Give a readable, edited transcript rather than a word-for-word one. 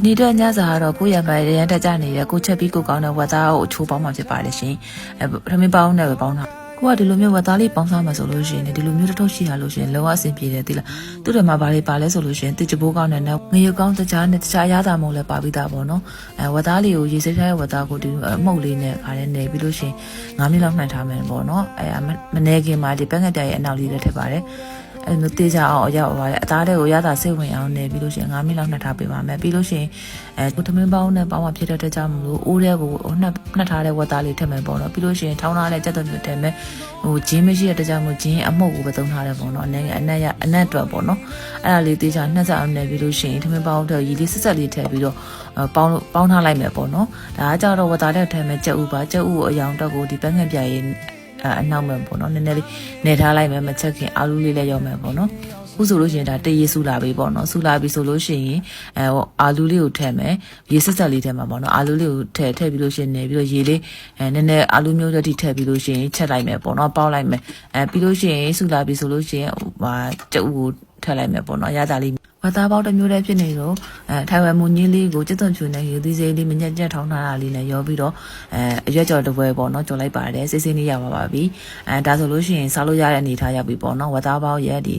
နေ့တော့ညစာကတော့ကိုရပါရန်တက်ကြနေရကိုချက်ပြီးကိုကောင်းတဲ့ဝက်သားကိုအချိုးပေါင်းမှဖြစ်ပါလေရှင်ထမင်းပေါင်းနဲ့ပဲပေါင်းတာကိုကဒီလိုမျိုးဝက်သားလေးပေါင်းစားမှဆိုလို့ရှိရင်ဒီလိုမျိုးတစ်ထုပ်ရှိရလို့ရှိရင်လောအဆင်ပြေတယ်တိလားသူ့တယ်မှာဘာလေးပါလဲဆိုလို့ရှိရင်တစ်ချဘိုးကောင်းနဲ့ငရုတ်ကောင်းတခြားနဲ့တခြားရတာမဟုတ်လဲပါပြီးသားပေါ့နော်ဝက်သားလေးကိုရေစိတ်ထားတဲ့ဝက်သားကိုဒီအမှုတ်လေးနဲ့ခါနဲ့နေပြီးလို့ရှိရင်9မိနစ်လောက်နှိုက်ထားမယ်ပေါ့နော်မနေခင်မှာဒီပန်းကတ်တဲ့ရဲ့အနောက်လေးလည်းထည့်ပါတယ်အဲ့လိုတေးကြအောင်ရောက်ပါတယ်အသားတွေကိုရတာစိတ်ဝင်အောင်နေပြီးလို့ရှိရင်9မိနစ်လောက်နှက်ထားပေးပါမယ်ပြီးလို့ရှိရင်ကိုသမင်းပေါင်းနဲ့ပေါင်းမှဖြစ်တဲ့ကြောင့်မလို့အိုးတဲ့ကိုနှက်ထားတဲ့ဝက်သားလေးထည့်မယ်ပေါ့နော်ပြီးလို့ရှိရင်ထောင်းထားတဲ့ကြက်သွန်မျိုးထည့်မယ်ဂျင်းမရှိတဲ့ကြောင့်မို့ဂျင်းအမှုတ်ကိုပဲသုံးထားတယ်ပေါ့နော်အနက်အတွက်ပေါ့နော်အဲ့ဒါလေးတေးကြနှက်စအောင်နေပြီးလို့ရှိရင်သမင်းပေါင်းတော့ရီလေးဆက်လေးထည့်ပြီးတော့ပေါင်းထားလိုက်မယ်ပေါ့နော်ဒါကကြတော့ဝက်သားတဲ့ထည့်မယ်ကြက်ဥပါကြက်ဥကိုအယောင်တက်ကိုဒီပန်းငယ်ပြရေးအနောက်မှာပေါ့နော်နည်းနည်းလေးနေထားလိုက်မယ်မချက်ခင်အာလူးလေးလည်းရောက်မယ်ပေါ့နော်ခုဆိုလို့ရှိရင်ဒါတရေဆူလာပြီပေါ့နော်ဆူလာပြီဆိုလို့ရှိရင်အာလူးလေးကိုထည့်မယ်ရေဆက်လေးထည့်မှာပေါ့နော်အာလူးလေးကိုထည့်ပြီးလို့ရှိရင်နေပြီးတော့ရေလေးနည်းနည်းအာလူးမျိုးတည်းထည့်ပြီးလို့ရှိရင်ချက်လိုက်မယ်ပေါ့နော်ပေါက်လိုက်မယ်ပြီးလို့ရှိရင်ဆူလာပြီဆိုလို့ရှိရင်ကြက်ဥကိုထည့်လိုက်မယ်ပေါ့နော်ရတာလေးဝသားပေါက်တစ်မျိုးတည်းဖြစ်နေတော့ထိုင်ဝမ်မွန်ကြီးလေးကိုကျက်သွန်ချူနဲ့ရေသီးစေးလေးမညက်ညက်ထောင်းထားတာလေးနဲ့ရောပြီးတော့အရွက်ကြော်တပွဲပေါ့နော်ကြော်လိုက်ပါတယ်စိတ်စိတ်လေးရပါပြီဒါဆိုလို့ရှိရင်စားလို့ရတဲ့အနေထားရောက်ပြီပေါ့နော်ဝသားပေါက်ရဲ့ဒီ